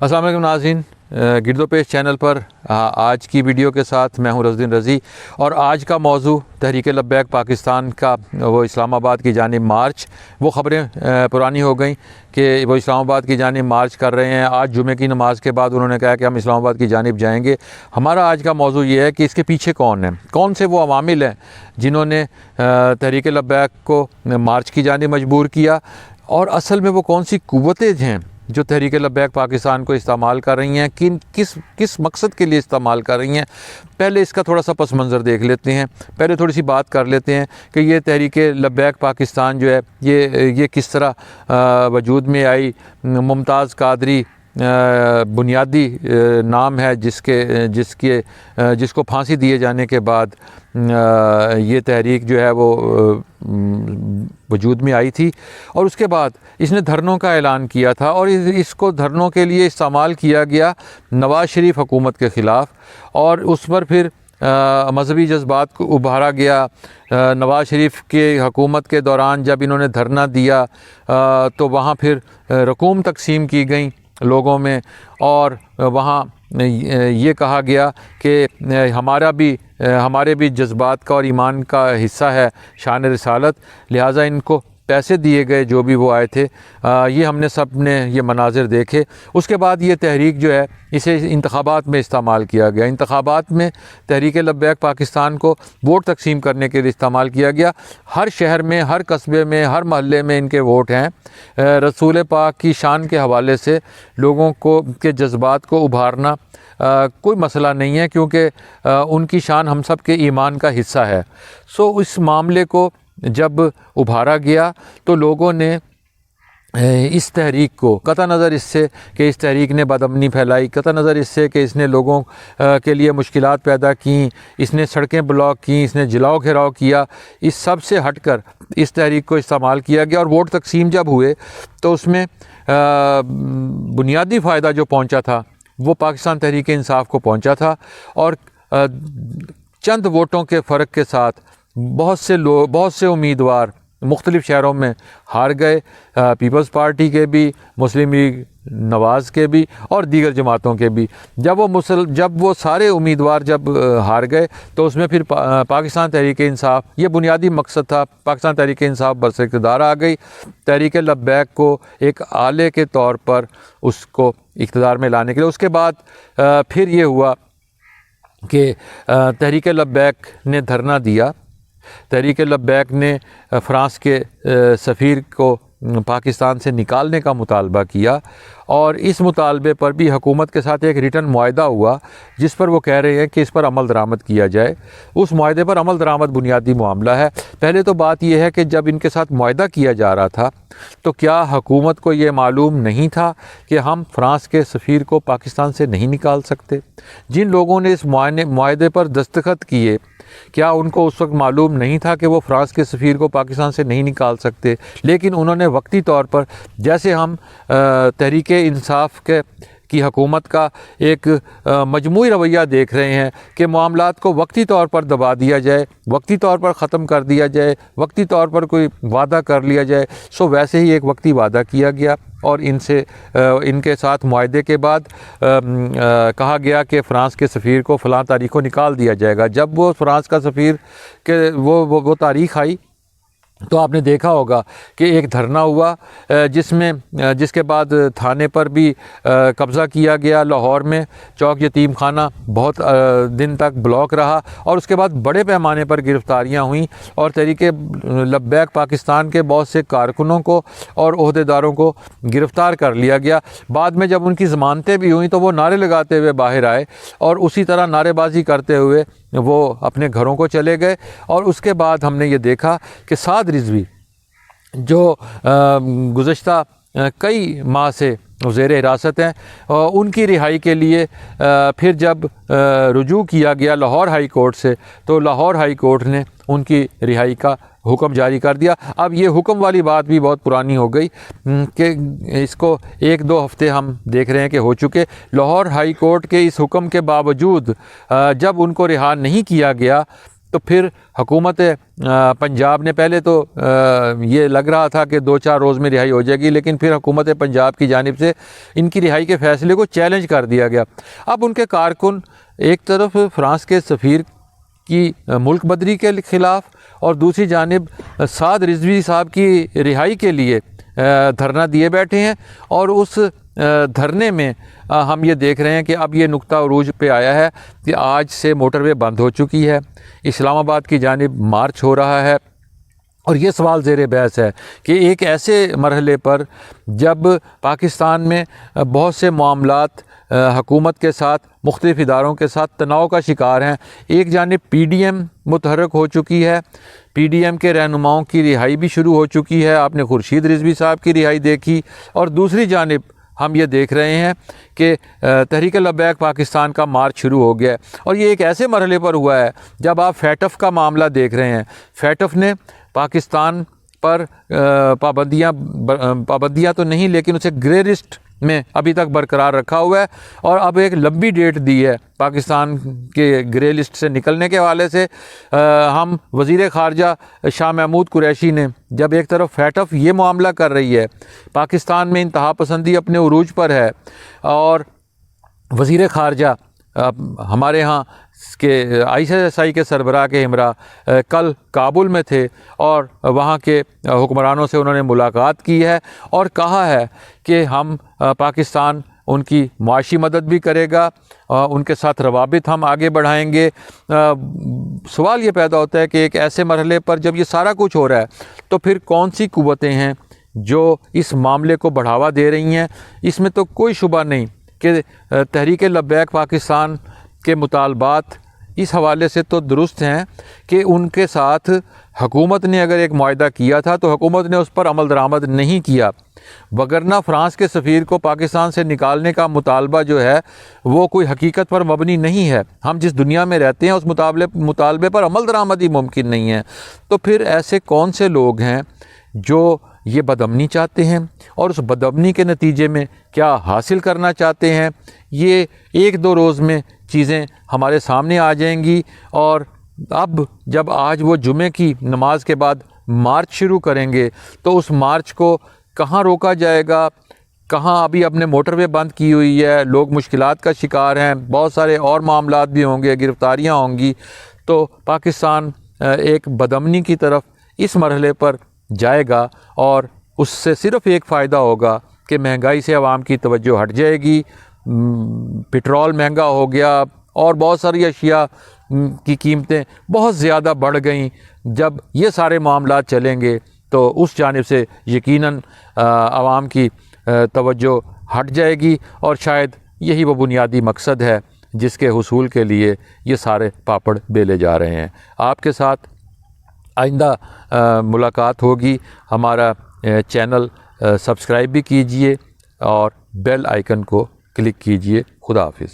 السلام علیکم ناظرین، گرد و پیش چینل پر آج کی ویڈیو کے ساتھ میں ہوں رزدین رضی، اور آج کا موضوع تحریک لبیک پاکستان کا وہ اسلام آباد کی جانب مارچ۔ وہ خبریں پرانی ہو گئیں کہ وہ اسلام آباد کی جانب مارچ کر رہے ہیں۔ آج جمعے کی نماز کے بعد انہوں نے کہا کہ ہم اسلام آباد کی جانب جائیں گے۔ ہمارا آج کا موضوع یہ ہے کہ اس کے پیچھے کون ہیں، کون سے وہ عوامل ہیں جنہوں نے تحریک لبیک کو مارچ کی جانب مجبور کیا، اور اصل میں وہ کون سی قوتیں ہیں جو تحریک لبیک پاکستان کو استعمال کر رہی ہیں، کس مقصد کے لیے استعمال کر رہی ہیں۔ پہلے اس کا تھوڑا سا پس منظر دیکھ لیتے ہیں، پہلے تھوڑی سی بات کر لیتے ہیں کہ یہ تحریک لبیک پاکستان جو ہے یہ کس طرح وجود میں آئی۔ ممتاز قادری بنیادی نام ہے جس کو پھانسی دیے جانے کے بعد یہ تحریک جو ہے وہ وجود میں آئی تھی، اور اس کے بعد اس نے دھرنوں کا اعلان کیا تھا، اور اس کو دھرنوں کے لیے استعمال کیا گیا نواز شریف حکومت کے خلاف، اور اس پر پھر مذہبی جذبات کو ابھارا گیا۔ نواز شریف کے حکومت کے دوران جب انہوں نے دھرنا دیا تو وہاں پھر رقوم تقسیم کی گئیں لوگوں میں، اور وہاں یہ کہا گیا کہ ہمارے بھی جذبات کا اور ایمان کا حصہ ہے شان رسالت، لہٰذا ان کو پیسے دیے گئے جو بھی وہ آئے تھے۔ یہ ہم نے سب نے یہ مناظر دیکھے۔ اس کے بعد یہ تحریک جو ہے اسے انتخابات میں استعمال کیا گیا۔ انتخابات میں تحریک لبیک پاکستان کو ووٹ تقسیم کرنے کے لیے استعمال کیا گیا۔ ہر شہر میں، ہر قصبے میں، ہر محلے میں ان کے ووٹ ہیں۔ رسول پاک کی شان کے حوالے سے لوگوں کے جذبات کو ابھارنا کوئی مسئلہ نہیں ہے، کیونکہ ان کی شان ہم سب کے ایمان کا حصہ ہے۔ اس معاملے کو جب ابھارا گیا تو لوگوں نے اس تحریک کو، قطع نظر اس سے کہ اس تحریک نے بدامنی پھیلائی، قطع نظر اس سے کہ اس نے لوگوں کے لیے مشکلات پیدا کیں، اس نے سڑکیں بلاک کیں، اس نے جلاؤ گھیراؤ کیا، اس سب سے ہٹ کر اس تحریک کو استعمال کیا گیا۔ اور ووٹ تقسیم جب ہوئے تو اس میں بنیادی فائدہ جو پہنچا تھا وہ پاکستان تحریک انصاف کو پہنچا تھا، اور چند ووٹوں کے فرق کے ساتھ بہت سے امیدوار مختلف شہروں میں ہار گئے، پیپلز پارٹی کے بھی، مسلم لیگ نواز کے بھی، اور دیگر جماعتوں کے بھی۔ جب وہ سارے امیدوار جب ہار گئے تو اس میں پھر پاکستان تحریک انصاف، یہ بنیادی مقصد تھا، پاکستان تحریک انصاف برسر اقتدار آ گئی۔ تحریک لبیک کو ایک آلے کے طور پر اس کو اقتدار میں لانے کے لیے، اس کے بعد پھر یہ ہوا کہ تحریک لبیک نے دھرنا دیا۔ تحریک لبیک نے فرانس کے سفیر کو پاکستان سے نکالنے کا مطالبہ کیا، اور اس مطالبے پر بھی حکومت کے ساتھ ایک ریٹن معاہدہ ہوا جس پر وہ کہہ رہے ہیں کہ اس پر عمل درآمد کیا جائے۔ اس معاہدے پر عمل درآمد بنیادی معاملہ ہے۔ پہلے تو بات یہ ہے کہ جب ان کے ساتھ معاہدہ کیا جا رہا تھا تو کیا حکومت کو یہ معلوم نہیں تھا کہ ہم فرانس کے سفیر کو پاکستان سے نہیں نکال سکتے؟ جن لوگوں نے اس معاہدے پر دستخط کیے، کیا ان کو اس وقت معلوم نہیں تھا کہ وہ فرانس کے سفیر کو پاکستان سے نہیں نکال سکتے؟ لیکن انہوں نے وقتی طور پر، جیسے ہم تحریک انصاف کی حکومت کا ایک مجموعی رویہ دیکھ رہے ہیں کہ معاملات کو وقتی طور پر دبا دیا جائے، وقتی طور پر ختم کر دیا جائے، وقتی طور پر کوئی وعدہ کر لیا جائے، ویسے ہی ایک وقتی وعدہ کیا گیا، اور ان کے ساتھ معاہدے کے بعد کہا گیا کہ فرانس کے سفیر کو فلاں تاریخ کو نکال دیا جائے گا۔ جب وہ فرانس کا سفیر کے وہ تاریخ آئی تو آپ نے دیکھا ہوگا کہ ایک دھرنا ہوا جس کے بعد تھانے پر بھی قبضہ کیا گیا۔ لاہور میں چوک یتیم خانہ بہت دن تک بلاک رہا، اور اس کے بعد بڑے پیمانے پر گرفتاریاں ہوئیں، اور تحریک لبیک پاکستان کے بہت سے کارکنوں کو اور عہدیداروں کو گرفتار کر لیا گیا۔ بعد میں جب ان کی ضمانتیں بھی ہوئیں تو وہ نعرے لگاتے ہوئے باہر آئے، اور اسی طرح نعرے بازی کرتے ہوئے وہ اپنے گھروں کو چلے گئے۔ اور اس کے بعد ہم نے یہ دیکھا کہ سعد رضوی جو گزشتہ کئی ماہ سے زیر حراست ہیں، ان کی رہائی کے لیے پھر جب رجوع کیا گیا لاہور ہائی کورٹ سے، تو لاہور ہائی کورٹ نے ان کی رہائی کا حکم جاری کر دیا۔ اب یہ حکم والی بات بھی بہت پرانی ہو گئی کہ اس کو 1-2 ہفتے ہم دیکھ رہے ہیں کہ ہو چکے۔ لاہور ہائی کورٹ کے اس حکم کے باوجود جب ان کو رہا نہیں کیا گیا تو پھر حکومت پنجاب نے پہلے تو یہ لگ رہا تھا کہ 2-4 روز میں رہائی ہو جائے گی، لیکن پھر حکومت پنجاب کی جانب سے ان کی رہائی کے فیصلے کو چیلنج کر دیا گیا۔ اب ان کے کارکن ایک طرف فرانس کے سفیر کی ملک بدری کے خلاف اور دوسری جانب سعد رضوی صاحب کی رہائی کے لیے دھرنا دیے بیٹھے ہیں، اور اس دھرنے میں ہم یہ دیکھ رہے ہیں کہ اب یہ نقطہ عروج پہ آیا ہے کہ آج سے موٹر وے بند ہو چکی ہے، اسلام آباد کی جانب مارچ ہو رہا ہے، اور یہ سوال زیر بحث ہے کہ ایک ایسے مرحلے پر جب پاکستان میں بہت سے معاملات حکومت کے ساتھ، مختلف اداروں کے ساتھ تناؤ کا شکار ہیں، ایک جانب پی ڈی ایم متحرک ہو چکی ہے، پی ڈی ایم کے رہنماؤں کی رہائی بھی شروع ہو چکی ہے، آپ نے خورشید رضوی صاحب کی رہائی دیکھی، اور دوسری جانب ہم یہ دیکھ رہے ہیں کہ تحریک لبیک پاکستان کا مارچ شروع ہو گیا ہے، اور یہ ایک ایسے مرحلے پر ہوا ہے جب آپ فیٹف کا معاملہ دیکھ رہے ہیں۔ فیٹف نے پاکستان پر پابندیاں تو نہیں، لیکن اسے گرے لسٹ میں ابھی تک برقرار رکھا ہوا ہے، اور اب ایک لمبی ڈیٹ دی ہے پاکستان کے گرے لسٹ سے نکلنے کے حوالے سے۔ ہم وزیر خارجہ شاہ محمود قریشی نے جب ایک طرف فیٹف یہ معاملہ کر رہی ہے، پاکستان میں انتہا پسندی اپنے عروج پر ہے، اور وزیر خارجہ ہمارے ہاں کے ISI کے سربراہ کے ہمراہ کل کابل میں تھے، اور وہاں کے حکمرانوں سے انہوں نے ملاقات کی ہے اور کہا ہے کہ ہم پاکستان ان کی معاشی مدد بھی کرے گا، ان کے ساتھ روابط ہم آگے بڑھائیں گے۔ سوال یہ پیدا ہوتا ہے کہ ایک ایسے مرحلے پر جب یہ سارا کچھ ہو رہا ہے تو پھر کون سی قوتیں ہیں جو اس معاملے کو بڑھاوا دے رہی ہیں؟ اس میں تو کوئی شبہ نہیں کہ تحریک لبیک پاکستان کے مطالبات اس حوالے سے تو درست ہیں کہ ان کے ساتھ حکومت نے اگر ایک معاہدہ کیا تھا تو حکومت نے اس پر عمل درآمد نہیں کیا، وگرنہ فرانس کے سفیر کو پاکستان سے نکالنے کا مطالبہ جو ہے وہ کوئی حقیقت پر مبنی نہیں ہے۔ ہم جس دنیا میں رہتے ہیں اس مطالبے پر عمل درآمد ہی ممکن نہیں ہے۔ تو پھر ایسے کون سے لوگ ہیں جو یہ بدامنی چاہتے ہیں، اور اس بدامنی کے نتیجے میں کیا حاصل کرنا چاہتے ہیں؟ یہ 1-2 روز میں چیزیں ہمارے سامنے آ جائیں گی، اور اب جب آج وہ جمعے کی نماز کے بعد مارچ شروع کریں گے تو اس مارچ کو کہاں روکا جائے گا، کہاں ابھی اپنے موٹر وے بند کی ہوئی ہے، لوگ مشکلات کا شکار ہیں، بہت سارے اور معاملات بھی ہوں گے، گرفتاریاں ہوں گی، تو پاکستان ایک بدامنی کی طرف اس مرحلے پر جائے گا، اور اس سے صرف ایک فائدہ ہوگا کہ مہنگائی سے عوام کی توجہ ہٹ جائے گی، پٹرول مہنگا ہو گیا اور بہت ساری اشیاء کی قیمتیں بہت زیادہ بڑھ گئیں۔ جب یہ سارے معاملات چلیں گے تو اس جانب سے یقیناً عوام کی توجہ ہٹ جائے گی، اور شاید یہی وہ بنیادی مقصد ہے جس کے حصول کے لیے یہ سارے پاپڑ بیلے جا رہے ہیں۔ آپ کے ساتھ آئندہ ملاقات ہوگی۔ ہمارا چینل سبسکرائب بھی کیجئے اور بیل آئیکن کو کلک کیجئے۔ خدا حافظ۔